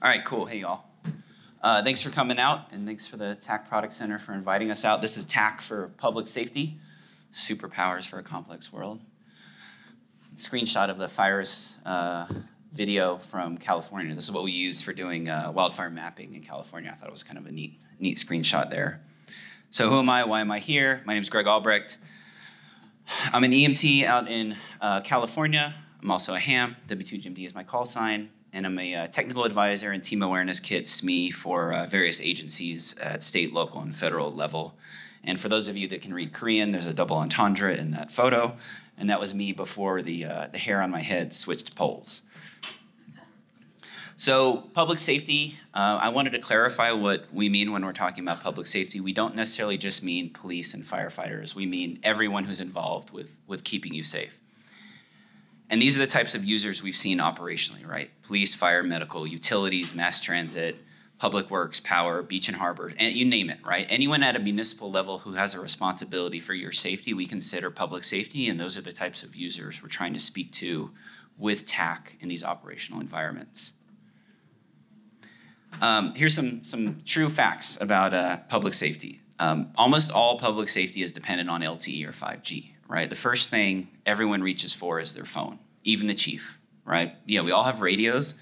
All right, cool. Hey, y'all. Thanks for coming out, and thanks for the TAC Product Center for inviting us out. This is TAC for Public Safety, Superpowers for a Complex World. Screenshot of the FIRUS video from California. This is what we use for doing wildfire mapping in California. I thought it was kind of a neat screenshot there. So who am I? Why am I here? My name is Greg Albrecht. I'm an EMT out in California. I'm also a ham. W2GMD is my call sign. And I'm a technical advisor and team awareness kit, SME, for various agencies at state, local, and federal level. And for those of you that can read Korean, there's a double entendre in that photo. And that was me before the hair on my head switched poles. So public safety, I wanted to clarify what we mean when we're talking about public safety. We don't necessarily just mean police and firefighters. We mean everyone who's involved with keeping you safe. And these are the types of users we've seen operationally, right? Police, fire, medical, utilities, mass transit, public works, power, beach and harbor, and you name it, right? Anyone at a municipal level who has a responsibility for your safety, we consider public safety, and those are the types of users we're trying to speak to with TAC in these operational environments. Here's some true facts about public safety. Almost all public safety is dependent on LTE or 5G. Right? The first thing everyone reaches for is their phone, even the chief, right? Yeah, we all have radios.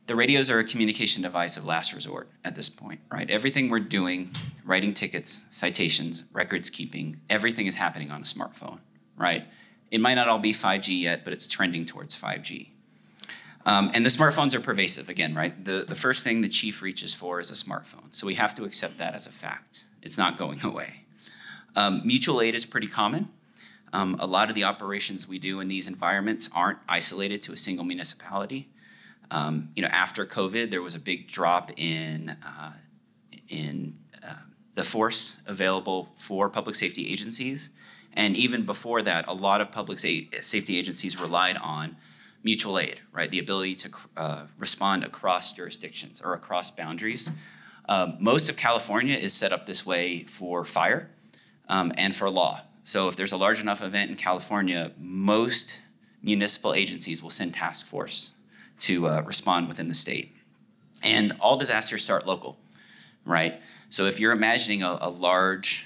The radios are a communication device of last resort at this point, right? Everything we're doing, writing tickets, citations, records keeping, everything is happening on a smartphone, right? It might not all be 5G yet, but it's trending towards 5G. And the smartphones are pervasive again, right? The first thing the chief reaches for is a smartphone. So we have to accept that as a fact. It's not going away. Mutual aid is pretty common. A lot of the operations we do in these environments aren't isolated to a single municipality. After COVID, there was a big drop in the force available for public safety agencies. And even before that, a lot of public safety agencies relied on mutual aid, right? The ability to respond across jurisdictions or across boundaries. Most of California is set up this way for fire and for law. So if there's a large enough event in California, most municipal agencies will send task force to respond within the state. And all disasters start local, right? So if you're imagining a large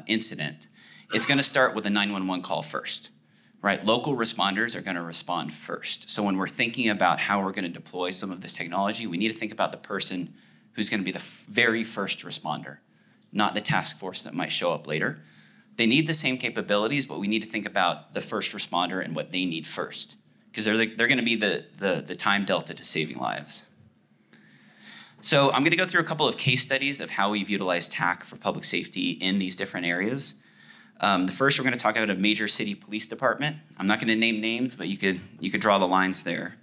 incident, it's gonna start with a 911 call first, right? Local responders are gonna respond first. So when we're thinking about how we're gonna deploy some of this technology, we need to think about the person who's gonna be the very first responder, not the task force that might show up later. They need the same capabilities, but we need to think about the first responder and what they need first, because they're going to be the time delta to saving lives. So I'm going to go through a couple of case studies of how we've utilized TAC for public safety in these different areas. The first, we're going to talk about a major city police department. I'm not going to name names, but you could draw the lines there.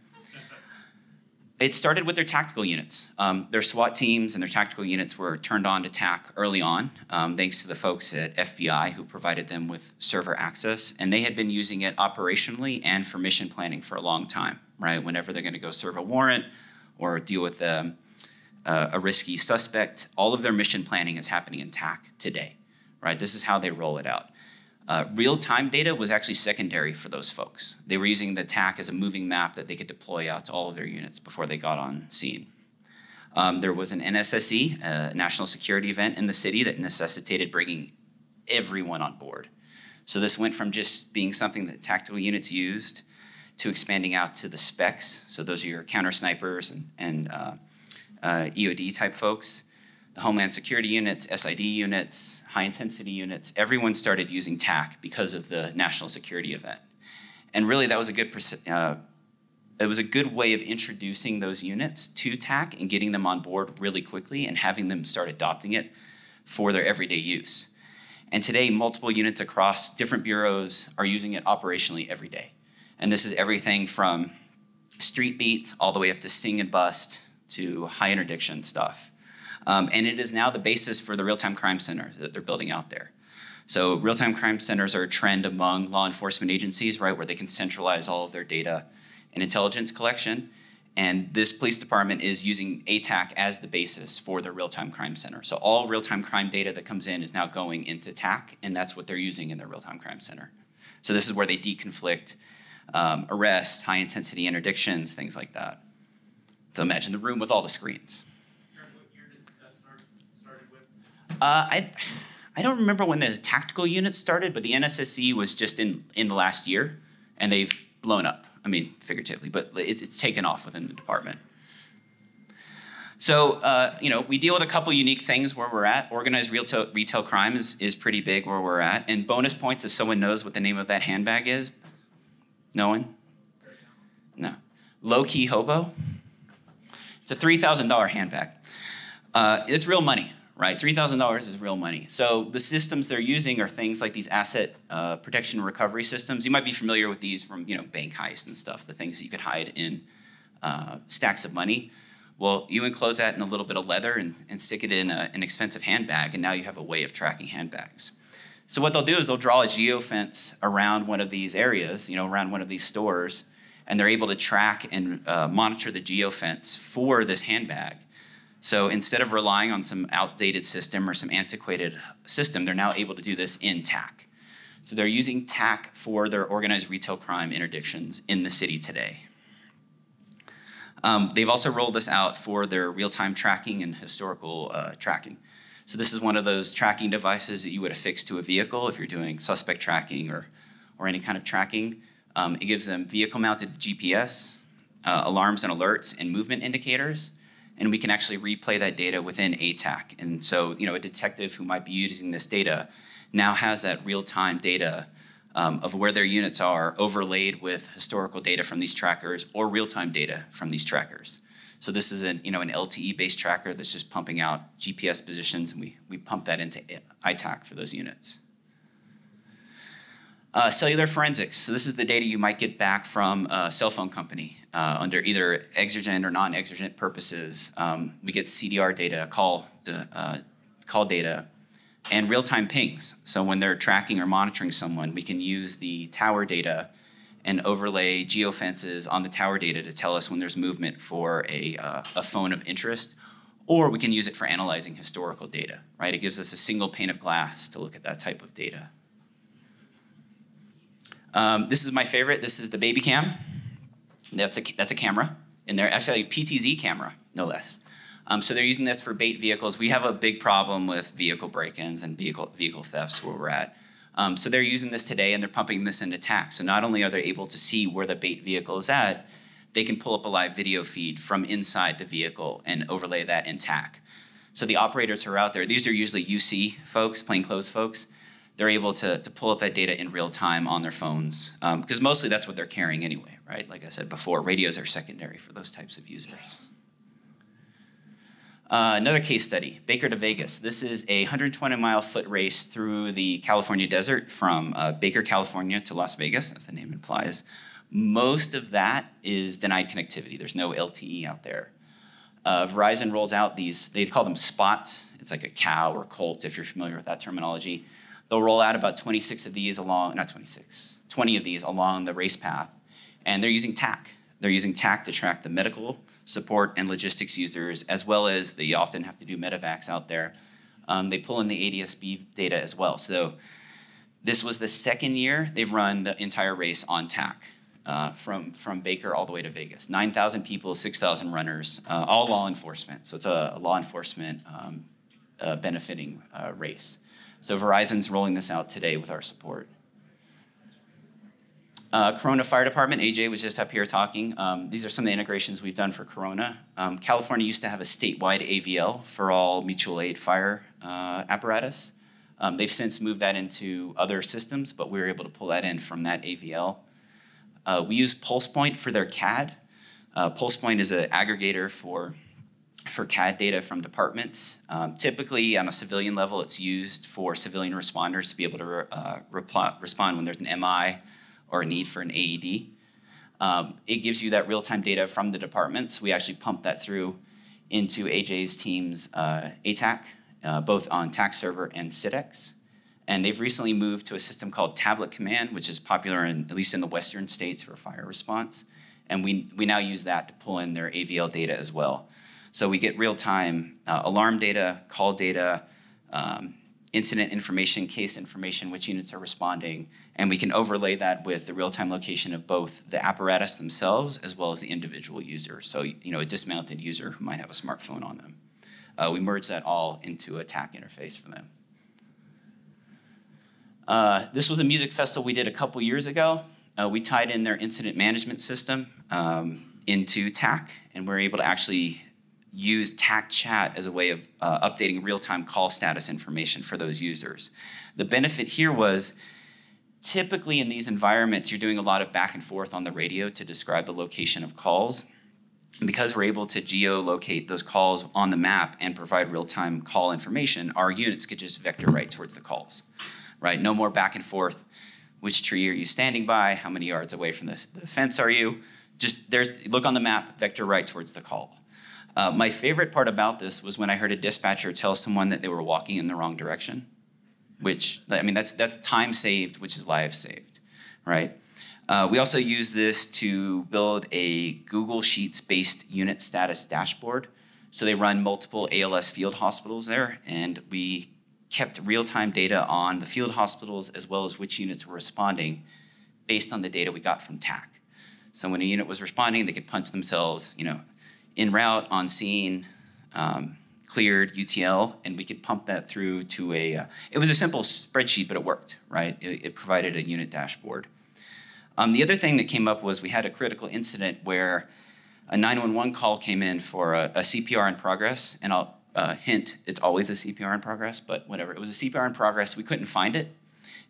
It started with their tactical units. Their SWAT teams and their tactical units were turned on to TAC early on, thanks to the folks at FBI who provided them with server access. And they had been using it operationally and for mission planning for a long time, right? Whenever they're going to go serve a warrant or deal with a risky suspect, all of their mission planning is happening in TAC today, right? This is how they roll it out. Real-time data was actually secondary for those folks. They were using the TAC as a moving map that they could deploy out to all of their units before they got on scene. There was an NSSE, a national security event in the city that necessitated bringing everyone on board. So this went from just being something that tactical units used to expanding out to the specs. So those are your counter snipers and EOD type folks. The Homeland Security units, SID units, high-intensity units, everyone started using TAC because of the national security event. And really, that was a good way of introducing those units to TAC and getting them on board really quickly and having them start adopting it for their everyday use. And today, multiple units across different bureaus are using it operationally every day. And this is everything from street beats all the way up to sting and bust to high interdiction stuff. And it is now the basis for the real-time crime center that they're building out there. So real-time crime centers are a trend among law enforcement agencies, right, where they can centralize all of their data and intelligence collection. And this police department is using ATAC as the basis for their real-time crime center. So all real-time crime data that comes in is now going into TAC, and that's what they're using in their real-time crime center. So this is where they deconflict arrests, high-intensity interdictions, things like that. So imagine the room with all the screens. What year did that started with? I don't remember when the tactical unit started, but the NSSC was just in the last year, and they've blown up. I mean, figuratively, but it's taken off within the department. So, we deal with a couple unique things where we're at. Organized retail crime is pretty big where we're at. And bonus points if someone knows what the name of that handbag is. No one? No. Low-key hobo. It's a $3,000 handbag. It's real money, right? $3,000 is real money. So the systems they're using are things like these asset protection and recovery systems. You might be familiar with these from bank heist and stuff, the things that you could hide in stacks of money. Well, you enclose that in a little bit of leather and stick it in an expensive handbag, and now you have a way of tracking handbags. So what they'll do is they'll draw a geofence around one of these areas, around one of these stores, and they're able to track and monitor the geofence for this handbag. So instead of relying on some outdated system or some antiquated system, they're now able to do this in TAC. So they're using TAC for their organized retail crime interdictions in the city today. They've also rolled this out for their real-time tracking and historical tracking. So this is one of those tracking devices that you would affix to a vehicle if you're doing suspect tracking or any kind of tracking. It gives them vehicle-mounted GPS, alarms and alerts, and movement indicators. And we can actually replay that data within ATAC. And so, a detective who might be using this data now has that real-time data of where their units are overlaid with historical data from these trackers or real-time data from these trackers. So this is an LTE-based tracker that's just pumping out GPS positions, and we pump that into ITAC for those units. Cellular forensics. So this is the data you might get back from a cell phone company under either exigent or non-exigent purposes. We get CDR data, call data, and real-time pings. So when they're tracking or monitoring someone, we can use the tower data and overlay geofences on the tower data to tell us when there's movement for a phone of interest, or we can use it for analyzing historical data, right? It gives us a single pane of glass to look at that type of data. This is my favorite. This is the baby cam. That's a camera in there, actually a PTZ camera, no less. So they're using this for bait vehicles. We have a big problem with vehicle break-ins and vehicle thefts where we're at. So they're using this today, and they're pumping this into TAC. So not only are they able to see where the bait vehicle is at, they can pull up a live video feed from inside the vehicle and overlay that in TAC. So the operators who are out there, these are usually UC folks, plainclothes folks. They're able to pull up that data in real time on their phones, because mostly that's what they're carrying anyway, right? Like I said before, radios are secondary for those types of users. Another case study, Baker to Vegas. This is a 120-mile foot race through the California desert from Baker, California to Las Vegas, as the name implies. Most of that is denied connectivity. There's no LTE out there. Verizon rolls out these, they call them spots. It's like a cow or colt, if you're familiar with that terminology. They'll roll out about 26 of these along, not 26, 20 of these along the race path. And they're using TAC. They're using TAC to track the medical support and logistics users, as well as they often have to do medevacs out there. They pull in the ADSB data as well. So this was the second year they've run the entire race on TAC from Baker all the way to Vegas. 9,000 people, 6,000 runners, all law enforcement. So it's a law enforcement benefiting race. So Verizon's rolling this out today with our support. Corona Fire Department, AJ was just up here talking. These are some of the integrations we've done for Corona. California used to have a statewide AVL for all mutual aid fire apparatus. They've since moved that into other systems, but we were able to pull that in from that AVL. We use PulsePoint for their CAD. PulsePoint is an aggregator for CAD data from departments. Typically, on a civilian level, it's used for civilian responders to be able to respond when there's an MI or a need for an AED. It gives you that real-time data from the departments. We actually pump that through into AJ's team's ATAC, both on TAC server and CIDEX. And they've recently moved to a system called Tablet Command, which is popular at least in the western states for fire response. And we now use that to pull in their AVL data as well. So we get real-time alarm data, call data, incident information, case information, which units are responding, and we can overlay that with the real-time location of both the apparatus themselves as well as the individual user. So, a dismounted user who might have a smartphone on them. We merge that all into a TAC interface for them. This was a music festival we did a couple years ago. We tied in their incident management system into TAC, and we're able to actually use TAC chat as a way of updating real-time call status information for those users. The benefit here was typically in these environments, you're doing a lot of back and forth on the radio to describe the location of calls. And because we're able to geolocate those calls on the map and provide real-time call information, our units could just vector right towards the calls, right? No more back and forth. Which tree are you standing by? How many yards away from the fence are you? Just look on the map, vector right towards the call. My favorite part about this was when I heard a dispatcher tell someone that they were walking in the wrong direction, which, that's time saved, which is lives saved, right? We also use this to build a Google Sheets-based unit status dashboard. So they run multiple ALS field hospitals there, and we kept real-time data on the field hospitals as well as which units were responding based on the data we got from TAC. So when a unit was responding, they could punch themselves, en route, on scene, cleared, UTL, and we could pump that through to it was a simple spreadsheet, but it worked, right? It provided a unit dashboard. The other thing that came up was we had a critical incident where a 911 call came in for a CPR in progress, and I'll hint, it's always a CPR in progress, but whatever. It was a CPR in progress. We couldn't find it,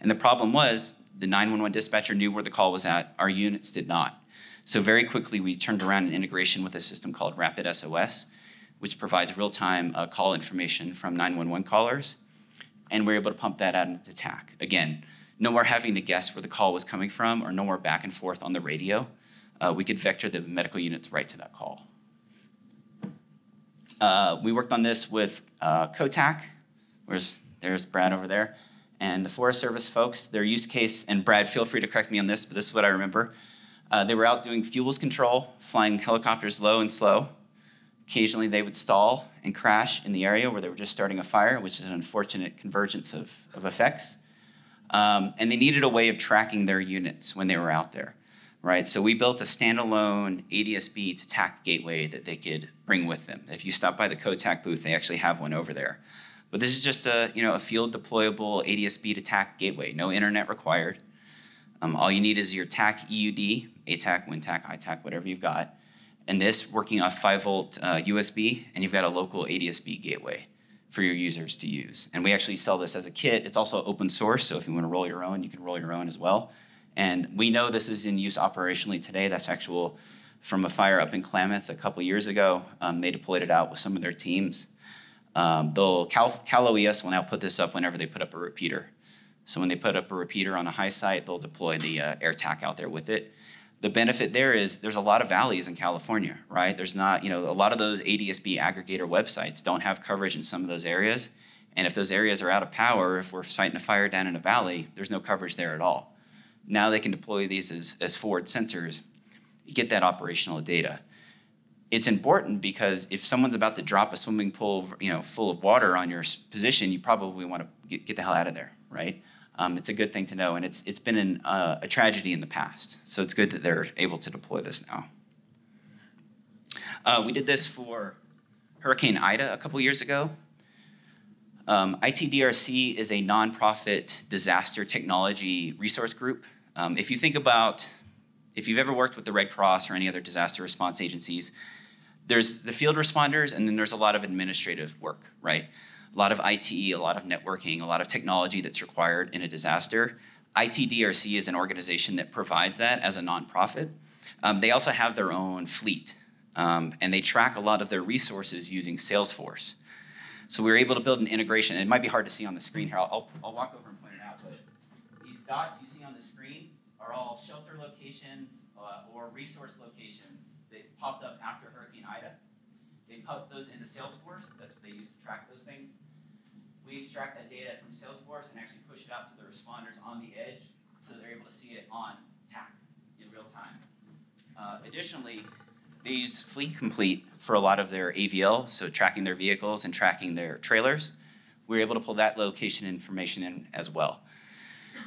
and the problem was the 911 dispatcher knew where the call was at. Our units did not. So very quickly, we turned around an integration with a system called Rapid SOS, which provides real-time call information from 911 callers, and we're able to pump that out into TAC. Again, no more having to guess where the call was coming from or no more back and forth on the radio. We could vector the medical units right to that call. We worked on this with COTAC. There's Brad over there. And the Forest Service folks, their use case, and Brad, feel free to correct me on this, but this is what I remember. They were out doing fuels control, flying helicopters low and slow. Occasionally they would stall and crash in the area where they were just starting a fire, which is an unfortunate convergence of effects. And they needed a way of tracking their units when they were out there, right? So we built a standalone ADSB to TAC gateway that they could bring with them. If you stop by the COTAC booth, they actually have one over there. But this is just a field deployable ADSB to TAC gateway, no internet required. All you need is your TAC EUD, ATAC, WinTAC, ITAC, whatever you've got, and this working off 5-volt USB, and you've got a local ADSB gateway for your users to use. And we actually sell this as a kit. It's also open source, so if you want to roll your own, you can roll your own as well. And we know this is in use operationally today. That's actual from a fire up in Klamath a couple years ago. They deployed it out with some of their teams. Cal OES will now put this up whenever they put up a repeater. So when they put up a repeater on a high site, they'll deploy the AirTAC out there with it. The benefit there is there's a lot of valleys in California, right? There's not, a lot of those ADSB aggregator websites don't have coverage in some of those areas. And if those areas are out of power, if we're fighting a fire down in a valley, there's no coverage there at all. Now they can deploy these as forward sensors. You get that operational data. It's important because if someone's about to drop a swimming pool, full of water on your position, you probably want to get the hell out of there, right? It's a good thing to know, and it's been a tragedy in the past. So it's good that they're able to deploy this now. We did this for Hurricane Ida a couple years ago. ITDRC is a nonprofit disaster technology resource group. If you've ever worked with the Red Cross or any other disaster response agencies, there's the field responders, and then there's a lot of administrative work, right? A lot of IT, a lot of networking, a lot of technology that's required in a disaster. ITDRC is an organization that provides that as a nonprofit. They also have their own fleet, and they track a lot of their resources using Salesforce. So we were able to build an integration. It might be hard to see on the screen here. I'll walk over and point it out, but these dots you see on the screen are all shelter locations or resource locations that popped up after Hurricane Ida. They put those into Salesforce. That's what they use to track those things. We extract that data from Salesforce and actually push it out to the responders on the edge so they're able to see it on TAC in real time. Additionally, they use Fleet Complete for a lot of their AVL, so tracking their vehicles and tracking their trailers. we were able to pull that location information in as well.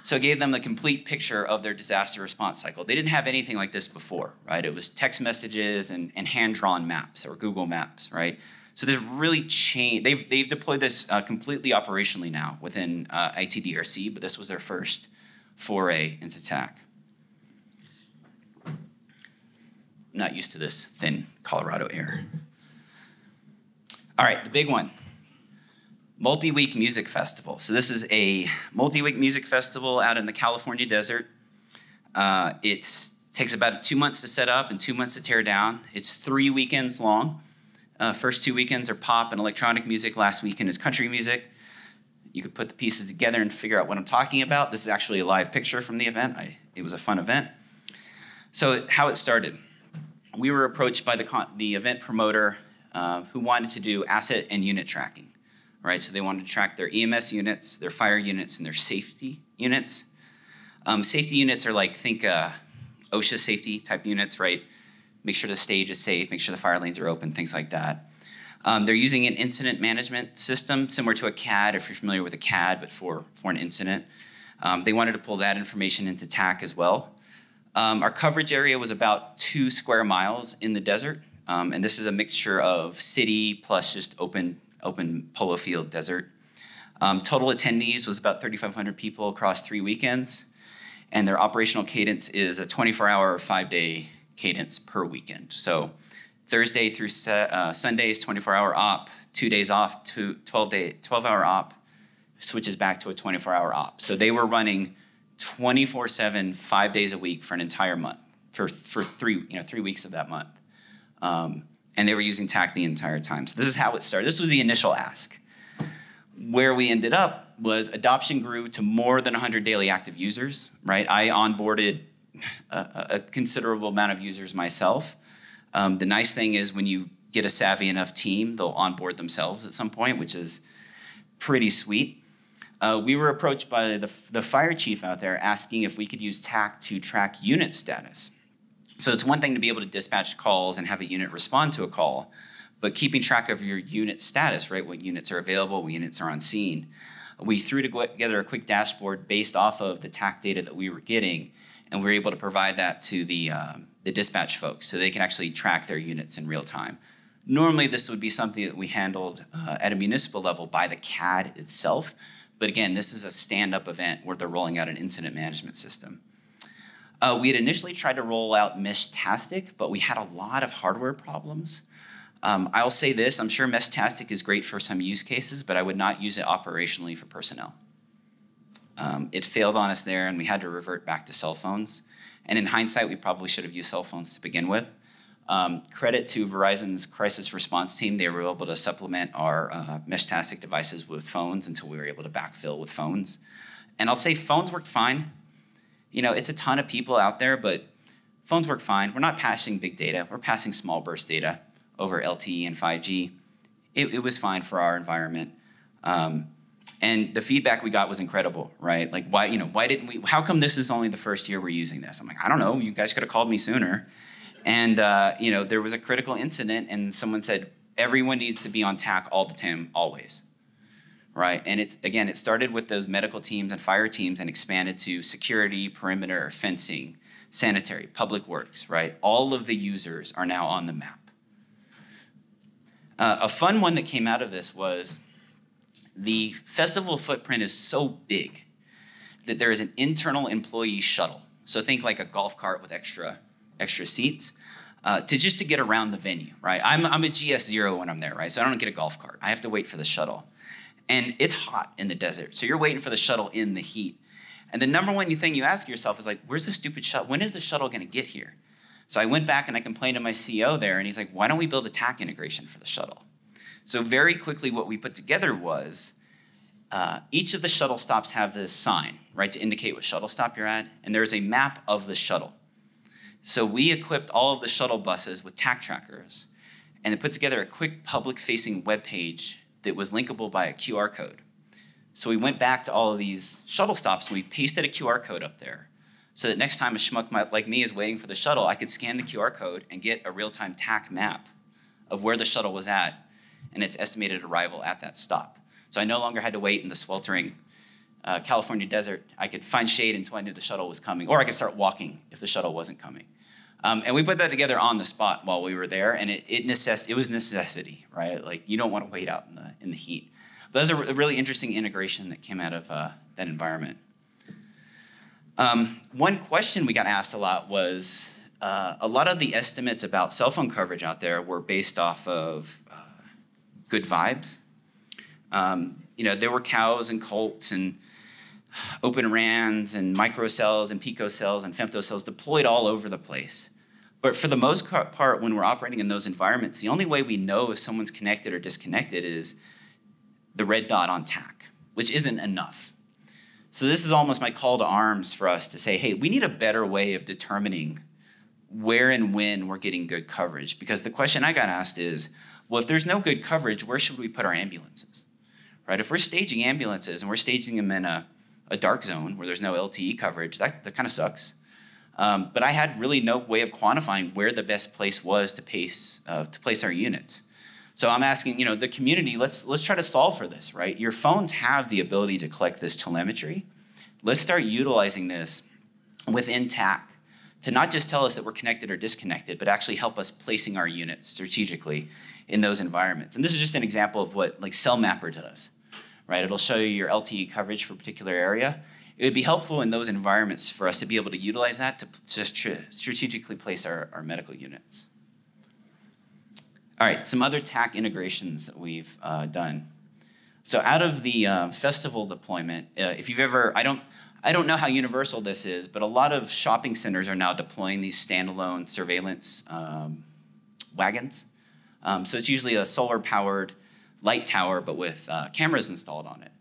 So it gave them the complete picture of their disaster response cycle. They didn't have anything like this before, right? It was text messages and hand-drawn maps or Google Maps, right? So there's really changed. They've deployed this completely operationally now within ITDRC, but this was their first foray into TAC. Not used to this thin Colorado air. All right, the big one. Multi-week music festival. So this is a multi-week music festival out in the California desert. It takes about 2 months to set up and 2 months to tear down. It's 3 weekends long. First 2 weekends are pop and electronic music. Last weekend is country music. You could put the pieces together and figure out what I'm talking about. This is actually a live picture from the event. It was a fun event. So how it started. We were approached by the event promoter who wanted to do asset and unit tracking, right? So they wanted to track their EMS units, their fire units, and their safety units. Safety units are like, think OSHA safety type units, right? Make sure the stage is safe, make sure the fire lanes are open, things like that. They're using an incident management system similar to a CAD, if you're familiar with a CAD, but for an incident. They wanted to pull that information into TAC as well. Our coverage area was about 2 square miles in the desert, and this is a mixture of city plus just open polo field desert. Total attendees was about 3,500 people across 3 weekends, and their operational cadence is a 24-hour, 5-day cadence per weekend. So Thursday through Sunday is 24-hour op, 2 days off, 12-hour op, switches back to a 24-hour op. So they were running 24/7, 5 days a week for an entire month, for 3 weeks of that month. And they were using TAC the entire time. So this is how it started. This was the initial ask. Where we ended up was adoption grew to more than 100 daily active users, right? I onboarded a considerable amount of users myself. The nice thing is when you get a savvy enough team, they'll onboard themselves at some point, which is pretty sweet. We were approached by the fire chief out there asking if we could use TAC to track unit status. So it's one thing to be able to dispatch calls and have a unit respond to a call, but keeping track of your unit status, right? What units are available, what units are on scene. We threw together a quick dashboard based off of the TAC data that we were getting, and we were able to provide that to the dispatch folks so they can actually track their units in real time. Normally, this would be something that we handled at a municipal level by the CAD itself, but again, this is a stand-up event where they're rolling out an incident management system. We had initially tried to roll out Meshtastic, but we had a lot of hardware problems. I'll say this, I'm sure Meshtastic is great for some use cases, but I would not use it operationally for personnel. It failed on us there, and we had to revert back to cell phones. And in hindsight, we probably should have used cell phones to begin with. Credit to Verizon's crisis response team. They were able to supplement our Meshtastic devices with phones until we were able to backfill with phones. And I'll say phones worked fine. You know, it's a ton of people out there, but phones work fine. We're not passing big data. We're passing small burst data over LTE and 5G. It was fine for our environment. And the feedback we got was incredible, right? Like, why didn't we, how come this is only the first year we're using this? I'm like, I don't know, you guys could have called me sooner. And, there was a critical incident and someone said, everyone needs to be on TAC all the time, always, right? And it started with those medical teams and fire teams and expanded to security, perimeter, fencing, sanitary, public works, right? All of the users are now on the map. A fun one that came out of this was the festival footprint is so big that there is an internal employee shuttle. So think like a golf cart with extra seats to get around the venue, right? I'm a GS0 when I'm there, right? So I don't get a golf cart. I have to wait for the shuttle. And it's hot in the desert. So you're waiting for the shuttle in the heat. And the number one thing you ask yourself is like, where's the stupid shuttle? When is the shuttle gonna get here? So I went back and I complained to my CEO there and he's like, why don't we build a TAC integration for the shuttle? So very quickly what we put together was each of the shuttle stops have this sign, right, to indicate what shuttle stop you're at, and there's a map of the shuttle. So we equipped all of the shuttle buses with TAC trackers and then put together a quick public-facing web page that was linkable by a QR code. So we went back to all of these shuttle stops and we pasted a QR code up there so that next time a schmuck like me is waiting for the shuttle, I could scan the QR code and get a real-time TAC map of where the shuttle was at and its estimated arrival at that stop. So I no longer had to wait in the sweltering California desert. I could find shade until I knew the shuttle was coming, or I could start walking if the shuttle wasn't coming. And we put that together on the spot while we were there, and it was necessity, right? Like, you don't want to wait out in the heat. But that was a really interesting integration that came out of that environment. One question we got asked a lot was, a lot of the estimates about cell phone coverage out there were based off of good vibes. There were cows and colts and open RANs and microcells and picocells and femtocells deployed all over the place. But for the most part, when we're operating in those environments, the only way we know if someone's connected or disconnected is the red dot on TAC, which isn't enough. So this is almost my call to arms for us to say, hey, we need a better way of determining where and when we're getting good coverage. Because the question I got asked is, well, if there's no good coverage, where should we put our ambulances? Right? If we're staging ambulances and we're staging them in a dark zone where there's no LTE coverage, that kind of sucks. But I had really no way of quantifying where the best place was to place our units. So I'm asking, the community, let's try to solve for this, right? Your phones have the ability to collect this telemetry. Let's start utilizing this within TAC to not just tell us that we're connected or disconnected, but actually help us placing our units strategically in those environments. And this is just an example of what CellMapper does, right? It'll show you your LTE coverage for a particular area. It would be helpful in those environments for us to be able to utilize that to strategically place our medical units. All right, some other TAC integrations that we've done. So out of the festival deployment, if you've ever, I don't know how universal this is, but a lot of shopping centers are now deploying these standalone surveillance wagons. So it's usually a solar-powered light tower, but with cameras installed on it.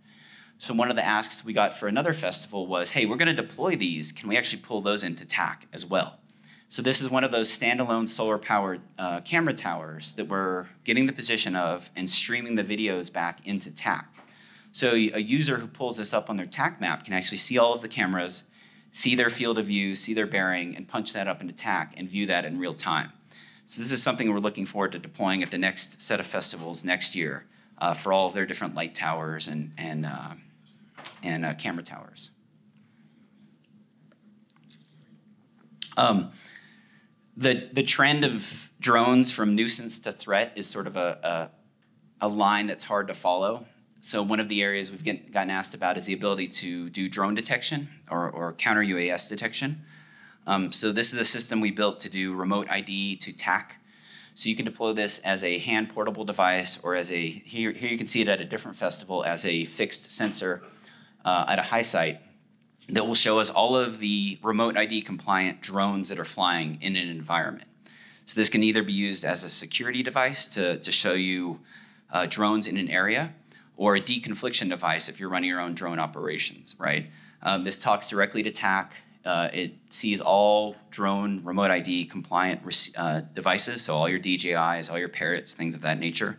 So one of the asks we got for another festival was, hey, we're going to deploy these. Can we actually pull those into TAC as well? So this is one of those standalone solar-powered camera towers that we're getting the position of and streaming the videos back into TAC. So a user who pulls this up on their TAC map can actually see all of the cameras, see their field of view, see their bearing, and punch that up into TAC and view that in real time. So this is something we're looking forward to deploying at the next set of festivals next year for all of their different light towers and camera towers. The trend of drones from nuisance to threat is sort of a line that's hard to follow. So one of the areas we've gotten asked about is the ability to do drone detection or counter UAS detection. So this is a system we built to do remote ID to TAC. So you can deploy this as a hand portable device or as here you can see it at a different festival as a fixed sensor at a high site that will show us all of the remote ID compliant drones that are flying in an environment. So this can either be used as a security device to show you drones in an area, or a deconfliction device if you're running your own drone operations, right? This talks directly to TAC. It sees all drone remote ID compliant devices, so all your DJIs, all your Parrots, things of that nature,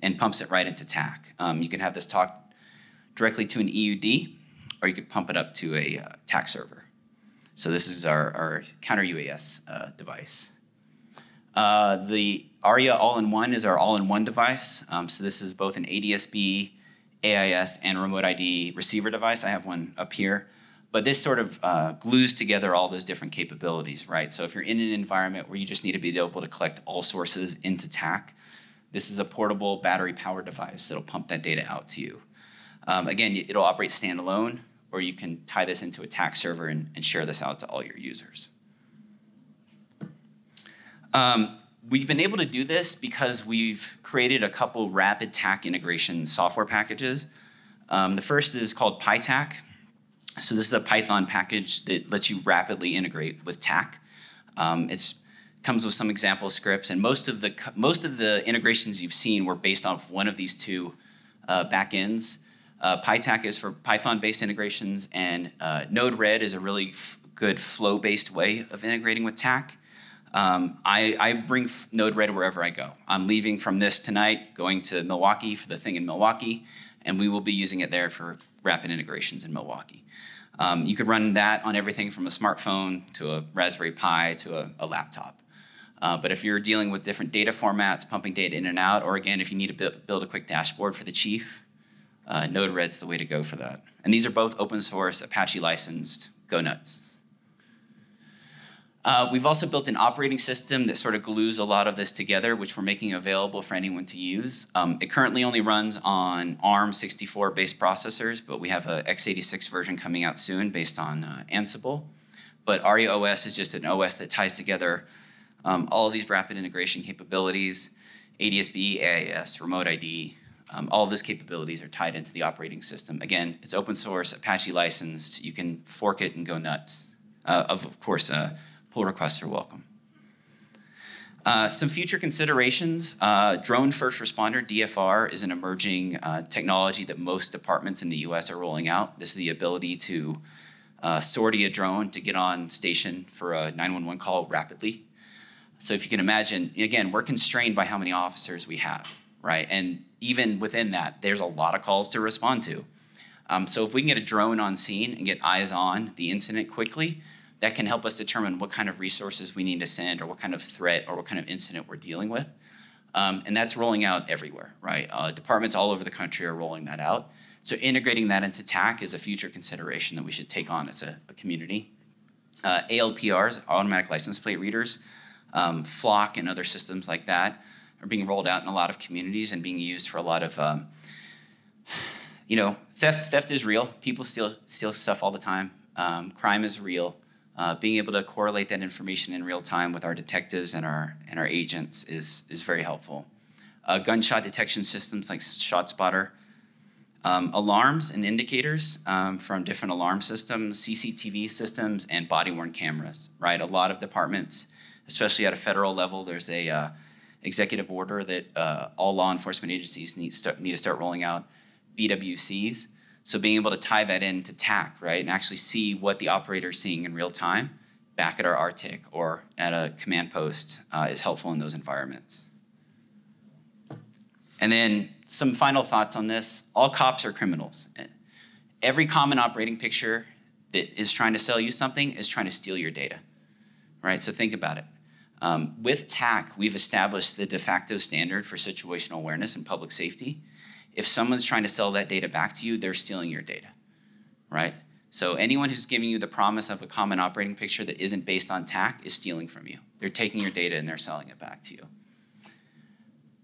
and pumps it right into TAC. You can have this talk directly to an EUD, or you could pump it up to a TAC server. So this is our counter UAS device. The ARIA all-in-one is our all-in-one device. So this is both an ADSB, AIS, and remote ID receiver device. I have one up here. But this sort of glues together all those different capabilities, right? So if you're in an environment where you just need to be able to collect all sources into TAC, this is a portable battery-powered device that'll pump that data out to you. Again, it'll operate standalone, or you can tie this into a TAC server and share this out to all your users. We've been able to do this because we've created a couple rapid TAC integration software packages. The first is called PyTAC. So this is a Python package that lets you rapidly integrate with TAC. It comes with some example scripts, and most of the integrations you've seen were based off one of these two backends. PyTAC is for Python-based integrations, and Node-RED is a really good flow-based way of integrating with TAC. I bring Node-RED wherever I go. I'm leaving from this tonight, going to Milwaukee for the thing in Milwaukee, and we will be using it there for rapid integrations in Milwaukee. You could run that on everything from a smartphone to a Raspberry Pi to a laptop. But if you're dealing with different data formats, pumping data in and out, or again, if you need to build a quick dashboard for the chief Node-RED's the way to go for that. And these are both open source, Apache licensed. Go nuts. We've also built an operating system that sort of glues a lot of this together, which we're making available for anyone to use. It currently only runs on ARM 64-based processors, but we have a x86 version coming out soon based on Ansible. But ARIA OS is just an OS that ties together all of these rapid integration capabilities, ADSB, AIS, Remote ID. All of these capabilities are tied into the operating system. Again, it's open source, Apache licensed. You can fork it and go nuts. Of course, pull requests are welcome. Some future considerations. Drone first responder, DFR, is an emerging technology that most departments in the US are rolling out. This is the ability to sortie a drone to get on station for a 911 call rapidly. So if you can imagine, again, we're constrained by how many officers we have, right? And even within that, there's a lot of calls to respond to. So if we can get a drone on scene and get eyes on the incident quickly, that can help us determine what kind of resources we need to send or what kind of threat or what kind of incident we're dealing with. And that's rolling out everywhere, right? Departments all over the country are rolling that out. So integrating that into TAC is a future consideration that we should take on as a community. ALPRs, automatic license plate readers, Flock and other systems like that are being rolled out in a lot of communities and being used for a lot of, theft is real. People steal stuff all the time. Crime is real. Being able to correlate that information in real time with our detectives and our agents is very helpful. Gunshot detection systems like ShotSpotter. Alarms and indicators from different alarm systems, CCTV systems, and body-worn cameras, right? A lot of departments, especially at a federal level, there's a executive order that all law enforcement agencies need to start rolling out BWCs. So being able to tie that into TAC, right, and actually see what the operator is seeing in real time back at our RTIC or at a command post is helpful in those environments. And then some final thoughts on this. All cops are criminals. Every common operating picture that is trying to sell you something is trying to steal your data, right? So think about it. With TAC, we've established the de facto standard for situational awareness and public safety. If someone's trying to sell that data back to you, they're stealing your data, right? So anyone who's giving you the promise of a common operating picture that isn't based on TAC is stealing from you. They're taking your data and they're selling it back to you.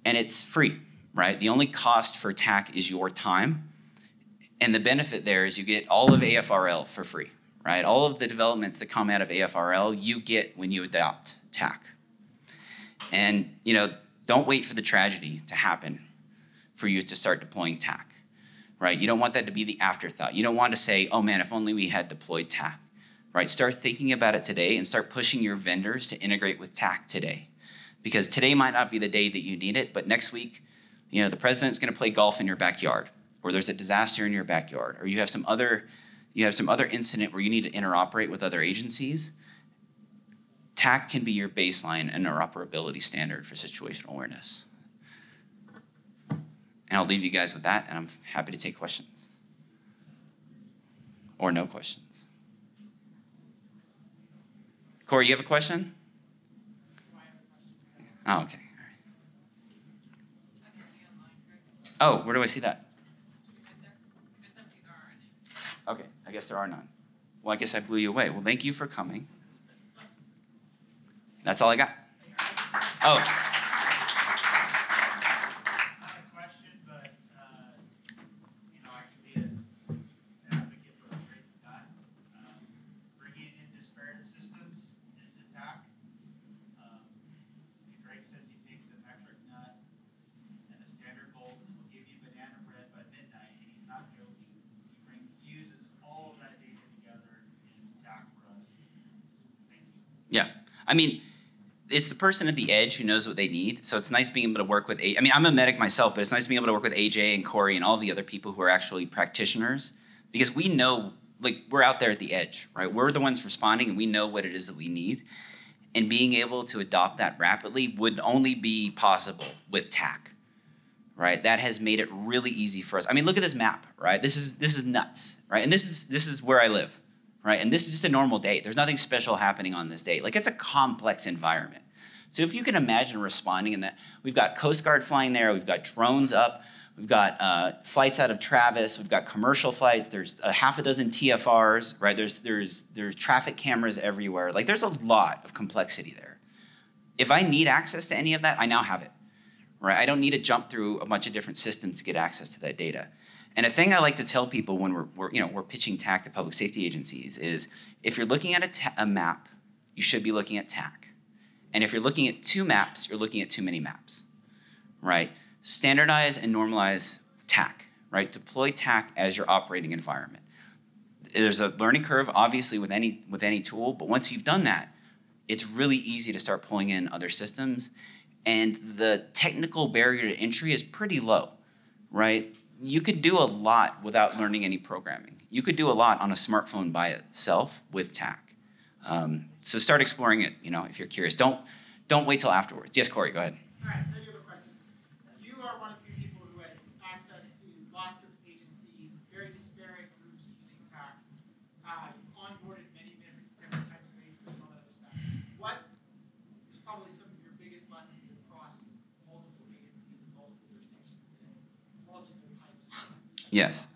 And it's free, right? The only cost for TAC is your time. And the benefit there is you get all of AFRL for free, right? All of the developments that come out of AFRL, you get when you adopt TAC. And, don't wait for the tragedy to happen for you to start deploying TAC, right? You don't want that to be the afterthought. You don't want to say, oh man, if only we had deployed TAC, right? Start thinking about it today and start pushing your vendors to integrate with TAC today. Because today might not be the day that you need it, but next week, the president's gonna play golf in your backyard, or there's a disaster in your backyard, or you have some other incident where you need to interoperate with other agencies. TAC can be your baseline interoperability standard for situational awareness. And I'll leave you guys with that, and I'm happy to take questions. Or no questions. Corey, you have a question? Oh, okay. All right. Oh, where do I see that? Okay, I guess there are none. Well, I guess I blew you away. Well, thank you for coming. That's all I got. Oh. Yeah, I mean, it's the person at the edge who knows what they need. So it's nice being able to work with, I'm a medic myself, but it's nice being able to work with AJ and Corey and all the other people who are actually practitioners, because we know, we're out there at the edge, right? We're the ones responding and we know what it is that we need. And being able to adopt that rapidly would only be possible with TAC, right? That has made it really easy for us. I mean, look at this map, right? This is nuts, right? And this is where I live. Right, and this is just a normal day. There's nothing special happening on this day. It's a complex environment. So if you can imagine responding in that, we've got Coast Guard flying there, we've got drones up, We've got flights out of Travis. We've got commercial flights. There's a half a dozen TFRs, right? There's traffic cameras everywhere. Like there's a lot of complexity there. If I need access to any of that, I now have it, right? I don't need to jump through a bunch of different systems to get access to that data. And a thing I like to tell people when we're pitching TAC to public safety agencies is if you're looking at a map, you should be looking at TAC. And if you're looking at two maps, you're looking at too many maps, right? Standardize and normalize TAC, right? Deploy TAC as your operating environment. There's a learning curve, obviously, with any tool, but once you've done that, it's really easy to start pulling in other systems. And the technical barrier to entry is pretty low, right? You could do a lot without learning any programming. You could do a lot on a smartphone by itself with TAC. So start exploring it, if you're curious. Don't wait till afterwards. Yes, Corey, go ahead. All right, so I do have a question. You are one of the few people who has access to lots of agencies, very disparate groups using TAC. You've onboarded many different types of agencies and all that other stuff. What is probably some of your biggest lessons across multiple agencies and multiple jurisdictions and multiple types of things? Yes.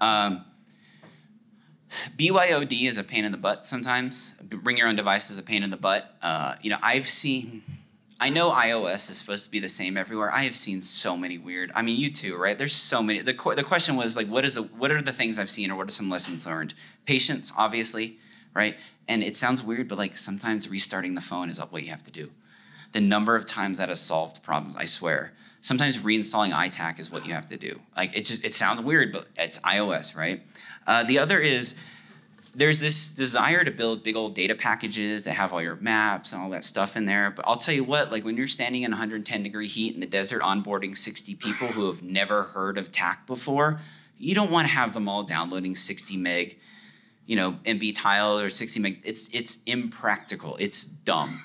BYOD is a pain in the butt sometimes. Bring your own device is a pain in the butt. I know iOS is supposed to be the same everywhere. I have seen so many weird. I mean, you too, right? There's so many. The question was like, what are the things I've seen, or what are some lessons learned? Patience, obviously, right? And it sounds weird, but like sometimes restarting the phone is what you have to do. The number of times that has solved problems, I swear. Sometimes reinstalling iTac is what you have to do. Like it sounds weird, but it's iOS, right? The other is there's this desire to build big old data packages that have all your maps and all that stuff in there. But I'll tell you what, like when you're standing in 110-degree heat in the desert onboarding 60 people who have never heard of TAC before, you don't want to have them all downloading 60 meg, MB tile or 60 meg. It's impractical. It's dumb.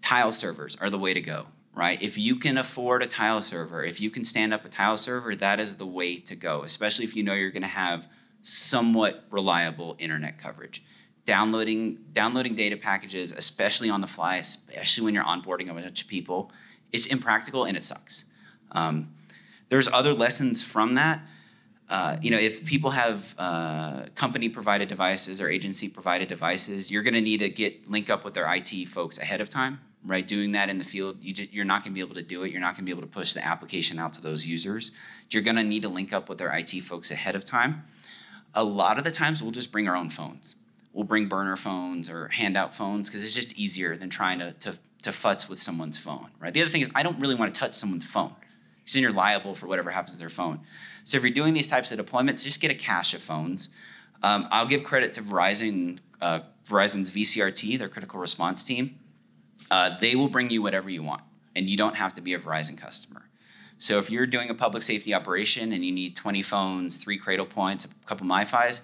Tile servers are the way to go, right? If you can afford a tile server, if you can stand up a tile server, that is the way to go, especially if you know you're going to have somewhat reliable internet coverage. Downloading data packages, especially on the fly, especially when you're onboarding a bunch of people, it's impractical and it sucks. There's other lessons from that. If people have company-provided devices or agency-provided devices, you're going to need to link up with their IT folks ahead of time, right? Doing that in the field, you're not going to be able to do it. You're not going to be able to push the application out to those users. You're going to need to link up with their IT folks ahead of time. A lot of the times we'll just bring our own phones. We'll bring burner phones or handout phones because it's just easier than trying to futz with someone's phone, right? The other thing is I don't really want to touch someone's phone because then you're liable for whatever happens to their phone. So if you're doing these types of deployments, just get a cache of phones. I'll give credit to Verizon's VCRT, their critical response team. They will bring you whatever you want, and you don't have to be a Verizon customer. So if you're doing a public safety operation and you need 20 phones, 3 Cradle Points, a couple MiFis,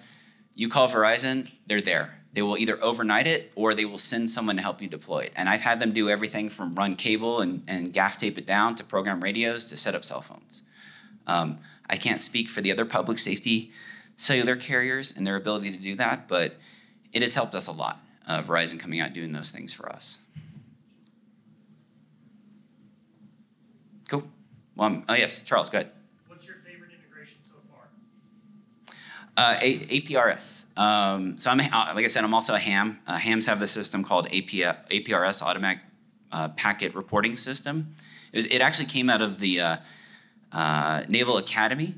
you call Verizon, they're there. They will either overnight it or they will send someone to help you deploy it. And I've had them do everything from run cable and gaff tape it down to program radios to set up cell phones. I can't speak for the other public safety cellular carriers and their ability to do that, but it has helped us a lot, Verizon coming out doing those things for us. Cool. Well, yes, Charles, go ahead. What's your favorite integration so far? APRS. So like I said, I'm also a ham. Hams have a system called APRS, Automatic Packet Reporting System. It actually came out of the Naval Academy.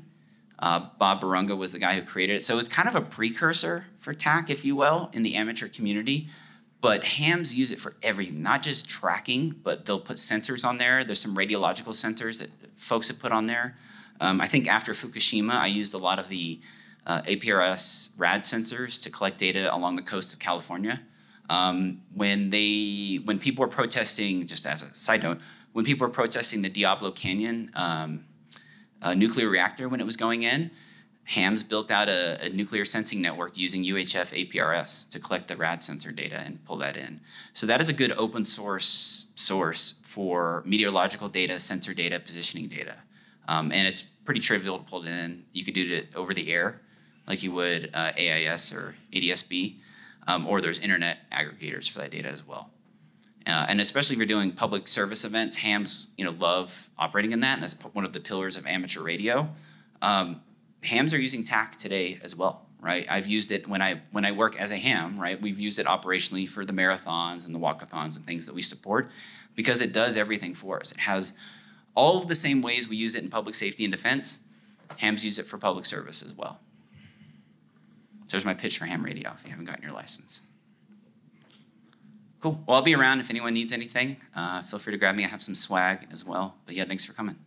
Bob Barunga was the guy who created it. So it's kind of a precursor for TAC, if you will, in the amateur community. But hams use it for everything, not just tracking, but they'll put sensors on there. There's some radiological sensors that folks have put on there. I think after Fukushima, I used a lot of the APRS RAD sensors to collect data along the coast of California. When people were protesting, just as a side note, when people were protesting the Diablo Canyon nuclear reactor when it was going in, hams built out a nuclear sensing network using UHF APRS to collect the RAD sensor data and pull that in. So that is a good open source for meteorological data, sensor data, positioning data. And it's pretty trivial to pull it in. You could do it over the air like you would AIS or ADSB, or there's internet aggregators for that data as well. And especially if you're doing public service events, hams love operating in that, and that's one of the pillars of amateur radio. Hams are using TAC today as well, right? I've used it when I work as a ham, right? We've used it operationally for the marathons and the walkathons and things that we support because it does everything for us. It has all of the same ways we use it in public safety and defense. Hams use it for public service as well. So there's my pitch for ham radio if you haven't gotten your license. Cool. Well, I'll be around if anyone needs anything. Feel free to grab me. I have some swag as well. But yeah, thanks for coming.